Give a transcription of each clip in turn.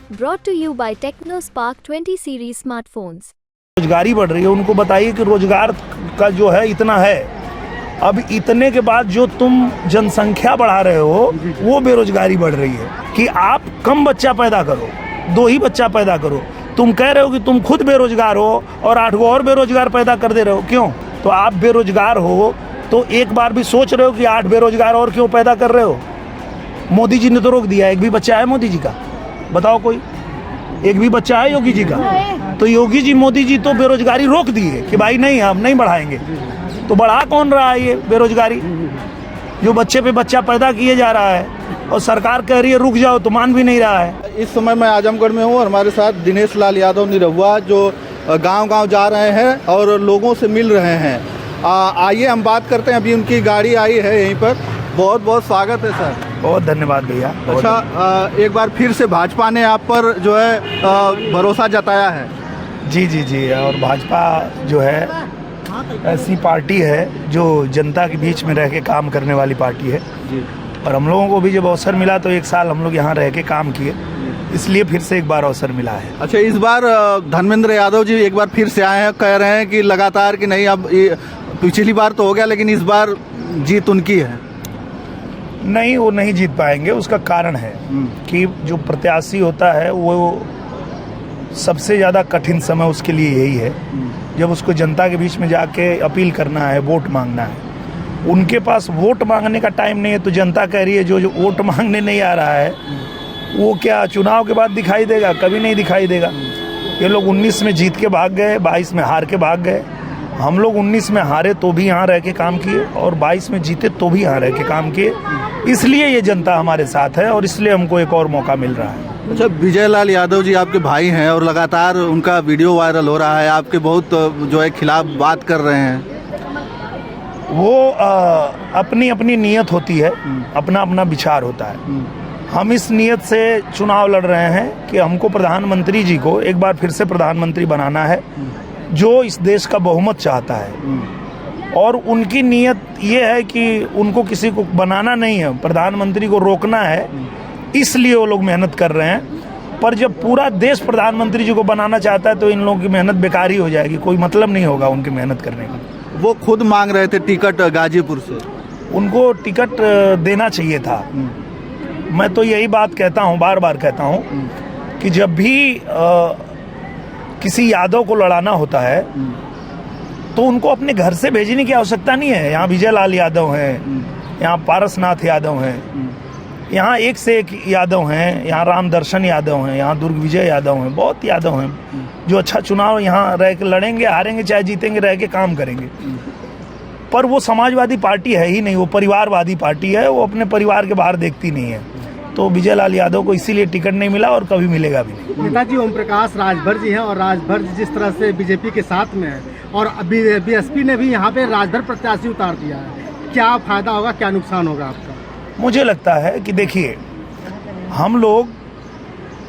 Brought to you by TechnoSpark 20 series smartphones. रोजगारी बढ़ रही है, उनको बताइए कि रोजगार का जो है इतना है। अब इतने के बाद जो तुम जनसंख्या बढ़ा रहे हो वो बेरोजगारी बढ़ रही है कि आप कम बच्चा पैदा करो, 2 ही बच्चा पैदा करो। तुम कह रहे हो कि तुम खुद बेरोजगार हो और 8 और बेरोजगार पैदा कर दे रहे हो। क्यों? तो आप बेरोजगार हो तो एक बार भी सोच रहे हो कि 8 बेरोजगार और क्यों पैदा कर रहे हो? मोदी जी ने तो रोक दिया। एक भी बच्चा है मोदी जी का? बताओ कोई एक भी बच्चा है योगी जी का? तो योगी जी मोदी जी तो बेरोजगारी रोक दिए कि भाई नहीं, हम नहीं बढ़ाएंगे। तो बढ़ा कौन रहा है ये बेरोजगारी? जो बच्चे पे बच्चा पैदा किए जा रहा है और सरकार कह रही है रुक जाओ, तो मान भी नहीं रहा है। इस समय मैं आजमगढ़ में हूँ और हमारे साथ दिनेश लाल यादव निरहुआ जो गांव-गांव जा रहे हैं और लोगों से मिल रहे हैं। आइए हम बात करते हैं। अभी उनकी गाड़ी आई है यहीं पर। बहुत बहुत स्वागत है सर। बहुत धन्यवाद भैया। अच्छा, एक बार फिर से भाजपा ने आप पर जो है भरोसा जताया है। जी। और भाजपा जो है ऐसी पार्टी है जो जनता के बीच में रह के काम करने वाली पार्टी है जी। और हम लोगों को भी जब अवसर मिला तो 1 साल हम लोग यहाँ रह के काम किए, इसलिए फिर से एक बार अवसर मिला है। अच्छा, इस बार धर्मेंद्र यादव जी एक बार फिर से आए हैं, कह रहे हैं कि लगातार कि नहीं, अब पिछली बार तो हो गया लेकिन इस बार जीत उनकी है। नहीं, वो नहीं जीत पाएंगे। उसका कारण है कि जो प्रत्याशी होता है वो सबसे ज़्यादा कठिन समय उसके लिए यही है जब उसको जनता के बीच में जाके अपील करना है, वोट मांगना है। उनके पास वोट मांगने का टाइम नहीं है, तो जनता कह रही है जो वोट मांगने नहीं आ रहा है वो क्या चुनाव के बाद दिखाई देगा? कभी नहीं दिखाई देगा। ये लोग 19 में जीत के भाग गए, 22 में हार के भाग गए। हम लोग 19 में हारे तो भी यहाँ रह के काम किए और 22 में जीते तो भी यहाँ रह के काम किए। इसलिए ये जनता हमारे साथ है और इसलिए हमको एक और मौका मिल रहा है। अच्छा, विजय लाल यादव जी आपके भाई हैं और लगातार उनका वीडियो वायरल हो रहा है, आपके बहुत जो है खिलाफ बात कर रहे हैं। वो अपनी अपनी नीयत होती है, अपना अपना विचार होता है। हम इस नीयत से चुनाव लड़ रहे हैं कि हमको प्रधानमंत्री जी को एक बार फिर से प्रधानमंत्री बनाना है जो इस देश का बहुमत चाहता है। और उनकी नीयत ये है कि उनको किसी को बनाना नहीं है, प्रधानमंत्री को रोकना है, इसलिए वो लोग मेहनत कर रहे हैं। पर जब पूरा देश प्रधानमंत्री जी को बनाना चाहता है तो इन लोगों की मेहनत बेकार ही हो जाएगी, कोई मतलब नहीं होगा उनकी मेहनत करने का। वो खुद मांग रहे थे टिकट गाजीपुर से, उनको टिकट देना चाहिए था। मैं तो यही बात कहता हूँ, बार बार कहता हूँ कि जब भी किसी यादव को लड़ाना होता है तो उनको अपने घर से भेजने की आवश्यकता नहीं है। यहाँ विजय लाल यादव हैं, यहाँ पारसनाथ यादव हैं, यहाँ एक से एक यादव हैं, यहाँ राम दर्शन यादव हैं, यहाँ दुर्ग विजय यादव हैं, बहुत यादव हैं जो अच्छा चुनाव यहाँ रह के लड़ेंगे, हारेंगे चाहे जीतेंगे, रह के काम करेंगे। पर वो समाजवादी पार्टी है ही नहीं, वो परिवारवादी पार्टी है, वो अपने परिवार के बाहर देखती नहीं है। तो विजय लाल यादव को इसीलिए टिकट नहीं मिला और कभी मिलेगा भी नहीं। नेताजी ओम प्रकाश राजभर जी हैं और राजभर जी जिस तरह से बीजेपी के साथ में है और बीएसपी ने भी यहाँ पे राजभर प्रत्याशी उतार दिया है, क्या फायदा होगा, क्या नुकसान होगा आपका? मुझे लगता है कि देखिए, हम लोग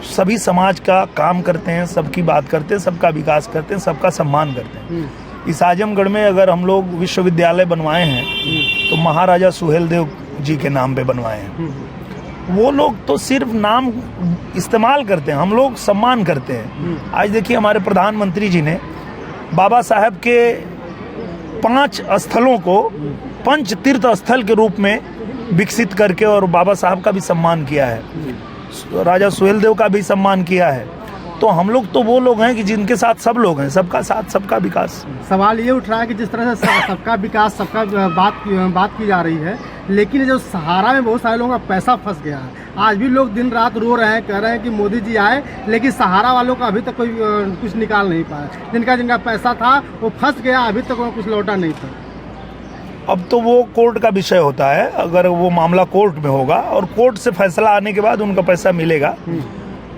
सभी समाज का काम करते हैं, सबकी बात करते हैं, सबका विकास करते हैं, सबका सम्मान करते हैं। इस आजमगढ़ में अगर हम लोग विश्वविद्यालय बनवाए हैं तो महाराजा सुहेलदेव जी के नाम पे बनवाए हैं। वो लोग तो सिर्फ नाम इस्तेमाल करते हैं, हम लोग सम्मान करते हैं। आज देखिए, हमारे प्रधानमंत्री जी ने बाबा साहब के 5 स्थलों को पंच तीर्थ स्थल के रूप में विकसित करके और बाबा साहब का भी सम्मान किया है, राजा सुहेलदेव का भी सम्मान किया है। तो हम लोग तो वो लोग हैं कि जिनके साथ सब लोग हैं, सबका साथ सबका विकास। सवाल ये उठ रहा है कि जिस तरह से सबका विकास, सबका बात की जा रही है, लेकिन जो सहारा में बहुत सारे लोगों का पैसा फंस गया है। आज भी लोग दिन रात रो रहे हैं, कह रहे हैं कि मोदी जी आए, लेकिन सहारा वालों का अभी तक कोई कुछ निकाल नहीं पाया। जिनका पैसा था वो फंस गया, अभी तक वो कुछ लौटा नहीं था। अब तो वो कोर्ट का विषय होता है, अगर वो मामला कोर्ट में होगा और कोर्ट से फैसला आने के बाद उनका पैसा मिलेगा।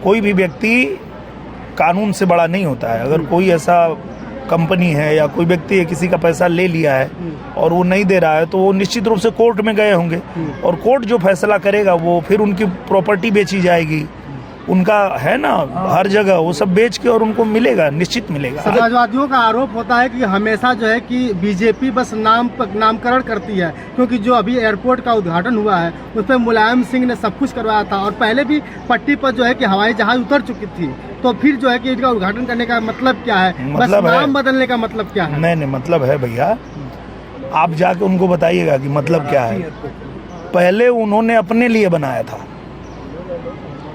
कोई भी व्यक्ति कानून से बड़ा नहीं होता है। अगर कोई ऐसा कंपनी है या कोई व्यक्ति है किसी का पैसा ले लिया है और वो नहीं दे रहा है तो वो निश्चित रूप से कोर्ट में गए होंगे और कोर्ट जो फैसला करेगा वो फिर उनकी प्रॉपर्टी बेची जाएगी उनका है ना हर जगह, वो सब बेच के और उनको मिलेगा, निश्चित मिलेगा। समाजवादियों का आरोप होता है कि हमेशा जो है कि बीजेपी बस नामकरण करती है, क्योंकि जो अभी एयरपोर्ट का उद्घाटन हुआ है उस पर मुलायम सिंह ने सब कुछ करवाया था और पहले भी पट्टी पर जो है कि हवाई जहाज उतर चुकी थी, तो फिर जो है कि इनका उद्घाटन करने का मतलब क्या है? मतलब बस नाम बदलने का मतलब क्या है? नहीं, मतलब है भैया, आप जाके उनको बताइएगा कि मतलब क्या है। पहले उन्होंने अपने लिए बनाया था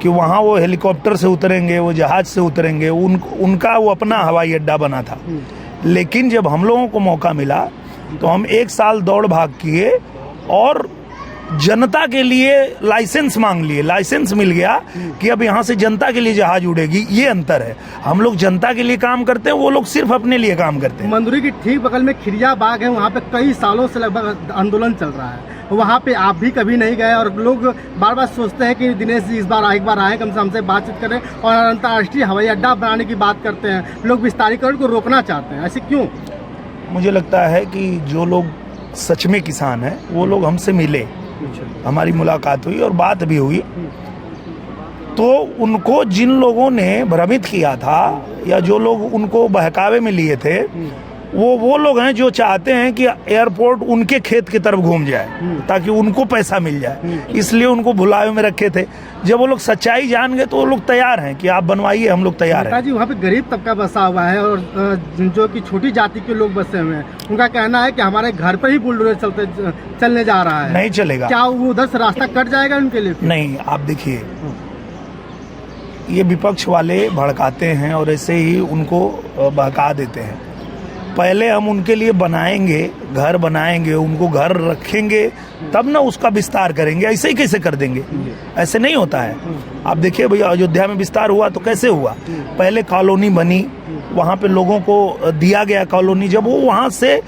कि वहाँ वो हेलीकॉप्टर से उतरेंगे, वो जहाज से उतरेंगे, उनका वो अपना हवाई अड्डा बना था। लेकिन जब हम लोगों को मौका मिला तो हम 1 साल दौड़ भाग किए और जनता के लिए लाइसेंस मांग लिए, लाइसेंस मिल गया कि अब यहाँ से जनता के लिए जहाज उड़ेगी। ये अंतर है, हम लोग जनता के लिए काम करते हैं, वो लोग सिर्फ अपने लिए काम करते हैं। मंदुरी की ठीक बगल में खिरिया बाग है, वहाँ पे कई सालों से लगभग आंदोलन चल रहा है, वहाँ पे आप भी कभी नहीं गए और लोग बार बार सोचते हैं कि दिनेश जी इस बार एक बार आए, कम से हमसे बातचीत करें और अंतर्राष्ट्रीय हवाई अड्डा बनाने की बात करते हैं। लोग विस्तारीकरण को रोकना चाहते हैं, ऐसे क्यों? मुझे लगता है कि जो लोग सच में किसान हैं वो लोग हमसे मिले, हमारी मुलाकात हुई और बात भी हुई, तो उनको जिन लोगों ने भ्रमित किया था या जो लोग उनको बहकावे में लिए थे, वो लोग हैं जो चाहते हैं कि एयरपोर्ट उनके खेत की तरफ घूम जाए ताकि उनको पैसा मिल जाए, इसलिए उनको भुलावे में रखे थे। जब वो लोग सच्चाई जान गए तो वो लोग तैयार हैं कि आप बनवाइए, हम लोग तैयार हैं। जी, वहाँ पे गरीब तबका बसा हुआ है और जो कि छोटी जाति के लोग बसे हुए हैं, उनका कहना है कि हमारे घर पर ही बुलडोजर चलने जा रहा है। नहीं चलेगा। क्या वो उधर से रास्ता कट जाएगा उनके लिए? नहीं, आप देखिए, ये विपक्ष वाले भड़काते हैं और ऐसे ही उनको बहका देते हैं। पहले हम उनके लिए बनाएंगे, घर बनाएंगे, उनको घर रखेंगे, तब ना उसका विस्तार करेंगे। ऐसे ही कैसे कर देंगे? ऐसे नहीं होता है। आप देखिए भैया, अयोध्या में विस्तार हुआ तो कैसे हुआ? पहले कॉलोनी बनी, वहाँ पे लोगों को दिया गया कॉलोनी, जब वो वहाँ से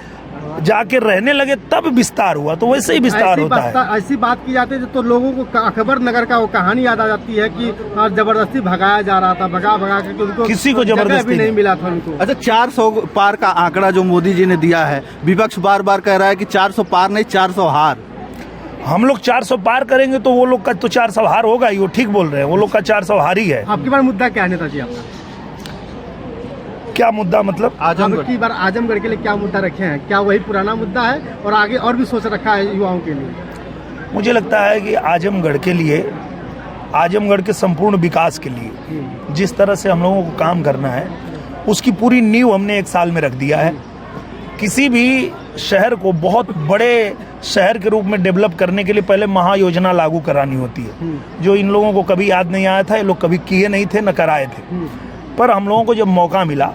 जाके रहने लगे तब विस्तार हुआ, तो वैसे ही विस्तार होता है। ऐसी बात की जाती है तो लोगों को अकबर नगर का वो कहानी याद आ जाती है कि जबरदस्ती भगाया जा रहा था, भगा के उनको किसी को जबरदस्ती नहीं मिला था उनको। अच्छा, 400 पार का आंकड़ा जो मोदी जी ने दिया है, विपक्ष बार बार कह रहा है कि 400 पार नहीं 400 हार। हम लोग 400 पार करेंगे तो वो लोग का तो 400 हार होगा ही, वो ठीक बोल रहे हैं, वो लोग का 400 हार ही है। आपकी बार मुद्दा क्या है नेताजी? आपका क्या मुद्दा मतलब? आजमगढ़ की बार आजमगढ़ के लिए क्या मुद्दा रखे हैं? क्या वही पुराना मुद्दा है और आगे और भी सोच रखा है युवाओं के लिए? मुझे लगता है कि आजमगढ़ के लिए, आजमगढ़ के संपूर्ण विकास के लिए जिस तरह से हम लोगों को काम करना है, उसकी पूरी नींव हमने 1 साल में रख दिया है। किसी भी शहर को बहुत बड़े शहर के रूप में डेवलप करने के लिए पहले महायोजना लागू करानी होती है, जो इन लोगों को कभी याद नहीं आया था, ये लोग कभी किए नहीं थे, न कराए थे। पर हम लोगों को जब मौका मिला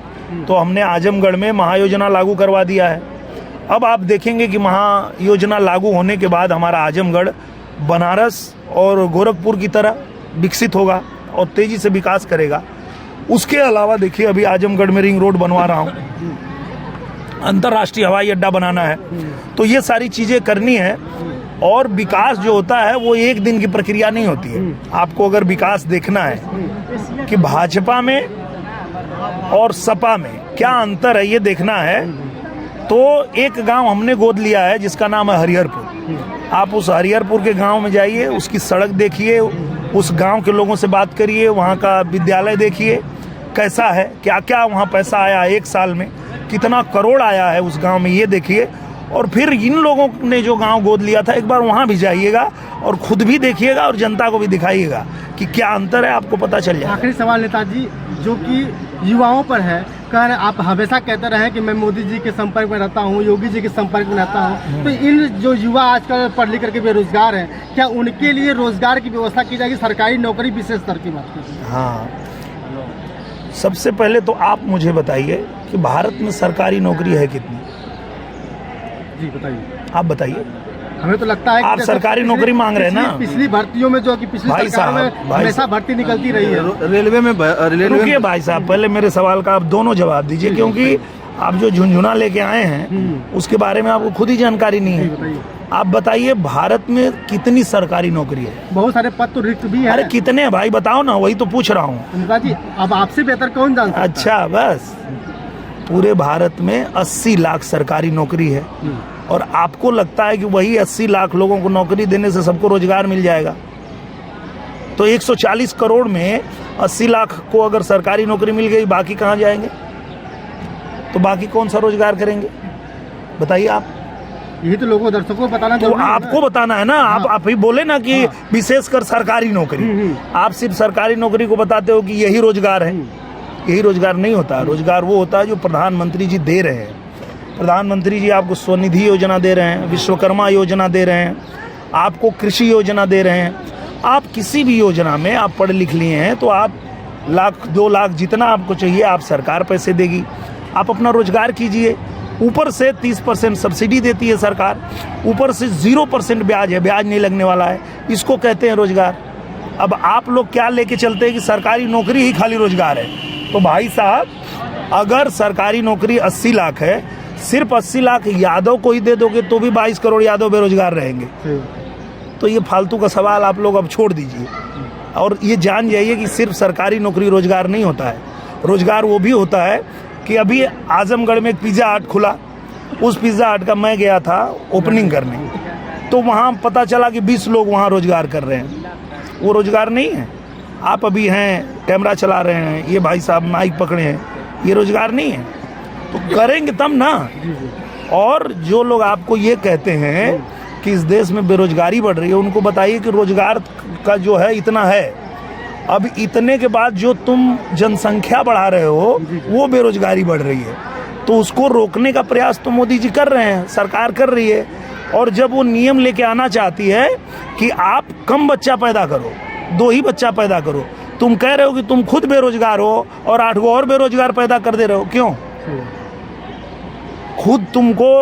तो हमने आजमगढ़ में महायोजना लागू करवा दिया है। अब आप देखेंगे कि महायोजना लागू होने के बाद हमारा आजमगढ़ बनारस और गोरखपुर की तरह विकसित होगा और तेजी से विकास करेगा। उसके अलावा देखिए, अभी आजमगढ़ में रिंग रोड बनवा रहा हूँ, अंतर्राष्ट्रीय हवाई अड्डा बनाना है, तो ये सारी चीज़ें करनी है। और विकास जो होता है वो एक दिन की प्रक्रिया नहीं होती है। आपको अगर विकास देखना है कि भाजपा में और सपा में क्या अंतर है, ये देखना है, तो एक गांव हमने गोद लिया है जिसका नाम है हरिहरपुर। आप उस हरिहरपुर के गांव में जाइए, उसकी सड़क देखिए, उस गांव के लोगों से बात करिए, वहां का विद्यालय देखिए कैसा है, क्या क्या वहां पैसा आया 1 साल में, कितना करोड़ आया है उस गांव में, ये देखिए। और फिर इन लोगों ने जो गांव गोद लिया था, एक बार वहां भी जाइएगा और खुद भी देखिएगा और जनता को भी दिखाइएगा कि क्या अंतर है, आपको पता चल जाएगा। आखिरी सवाल नेताजी, जो कि युवाओं पर है, कह रहे आप हमेशा कहते रहे कि मैं मोदी जी के संपर्क में रहता हूँ, योगी जी के संपर्क में रहता हूँ, तो इन जो युवा आजकल पढ़ लिख करके बेरोजगार हैं, क्या उनके लिए रोजगार की व्यवस्था की जाएगी? सरकारी नौकरी विशेष स्तर की बात कीजिए। हाँ, सबसे पहले तो आप मुझे बताइए कि भारत में सरकारी नौकरी है कितनी? जी बताइए, आप बताइए। हमें तो लगता है कि आप सरकारी नौकरी मांग रहे हैं ना? पिछली भर्तियों में जो कि पिछली सरकार में हमेशा भर्ती निकलती रही है। रेलवे में रुकिए भाई साहब, पहले मेरे सवाल का आप दोनों जवाब दीजिए, क्योंकि आप जो झुंझुना लेके आए हैं उसके बारे में आपको खुद ही जानकारी नहीं है। आप बताइए, भारत में कितनी सरकारी नौकरी है? बहुत सारे पद तो रिक्त भी है। अरे कितने भाई बताओ ना, वही तो पूछ रहा हूँ। जी, अब आपसे बेहतर कौन जान सकता है? अच्छा, बस पूरे भारत में 80 लाख सरकारी नौकरी है और आपको लगता है कि वही 80 लाख लोगों को नौकरी देने से सबको रोजगार मिल जाएगा? तो 140 करोड़ में 80 लाख को अगर सरकारी नौकरी मिल गई, बाकी कहाँ जाएंगे? तो बाकी कौन सा रोजगार करेंगे बताइए आप? यही तो लोगों दर्शकों को बताना तो जरूरी है ना। आपको बताना है ना। आप ही बोले ना कि विशेषकर सरकारी नौकरी, आप सिर्फ सरकारी नौकरी को बताते हो कि यही रोजगार है। यही रोजगार नहीं होता। रोजगार वो होता है जो प्रधानमंत्री जी दे रहे हैं। प्रधानमंत्री जी आपको स्वनिधि योजना दे रहे हैं, विश्वकर्मा योजना दे रहे हैं, आपको कृषि योजना दे रहे हैं। आप किसी भी योजना में आप पढ़ लिख लिए हैं तो आप लाख 2 लाख जितना आपको चाहिए आप सरकार पैसे देगी। आप अपना रोजगार कीजिए। ऊपर से 30% सब्सिडी देती है सरकार, ऊपर से 0% ब्याज है, ब्याज नहीं लगने वाला है। इसको कहते हैं रोजगार। अब आप लोग क्या लेके चलते हैं कि सरकारी नौकरी ही खाली रोजगार है। तो भाई साहब, अगर सरकारी नौकरी 80 लाख है, सिर्फ 80 लाख यादव को ही दे दोगे तो भी 22 करोड़ यादव बेरोजगार रहेंगे। तो ये फालतू का सवाल आप लोग अब छोड़ दीजिए और ये जान जाइए कि सिर्फ सरकारी नौकरी रोजगार नहीं होता है। रोजगार वो भी होता है कि अभी आजमगढ़ में एक पिज़्ज़ा हट खुला, उस पिज़्ज़ा हट का मैं गया था ओपनिंग करने, तो वहाँ पता चला कि 20 लोग वहाँ रोजगार कर रहे हैं। वो रोजगार नहीं है। आप अभी हैं कैमरा चला रहे हैं, ये भाई साहब माइक पकड़े हैं, ये रोजगार नहीं है। तो करेंगे तब ना। और जो लोग आपको ये कहते हैं कि इस देश में बेरोजगारी बढ़ रही है, उनको बताइए कि रोजगार का जो है इतना है। अब इतने के बाद जो तुम जनसंख्या बढ़ा रहे हो वो बेरोजगारी बढ़ रही है। तो उसको रोकने का प्रयास तो मोदी जी कर रहे हैं, सरकार कर रही है। और जब वो नियम लेके आना चाहती है कि आप कम बच्चा पैदा करो, 2 ही बच्चा पैदा करो, तुम कह रहे हो कि तुम खुद बेरोजगार हो और 8 गो और बेरोजगार पैदा कर दे रहे हो। क्यों? खुद तुमको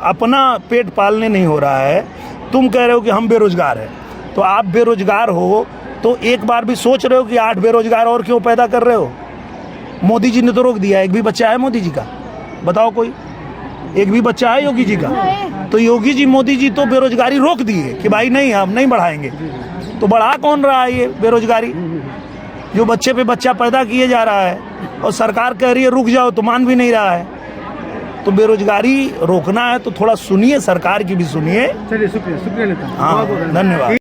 अपना पेट पालने नहीं हो रहा है, तुम कह रहे हो कि हम बेरोजगार हैं। तो आप बेरोजगार हो तो एक बार भी सोच रहे हो कि 8 बेरोजगार और क्यों पैदा कर रहे हो? मोदी जी ने तो रोक दिया। एक भी बच्चा है मोदी जी का? बताओ कोई एक भी बच्चा है योगी जी का? तो योगी जी मोदी जी तो बेरोजगारी रोक दिए कि भाई नहीं, हम नहीं बढ़ाएंगे। तो बढ़ा कौन रहा है ये बेरोजगारी? जो बच्चे पे बच्चा पैदा किए जा रहा है और सरकार कह रही है रुक जाओ, तो मान भी नहीं रहा है। तो बेरोजगारी रोकना है तो थोड़ा सुनिए, सरकार की भी सुनिए। चलिए, शुक्रिया नेता। हाँ, धन्यवाद।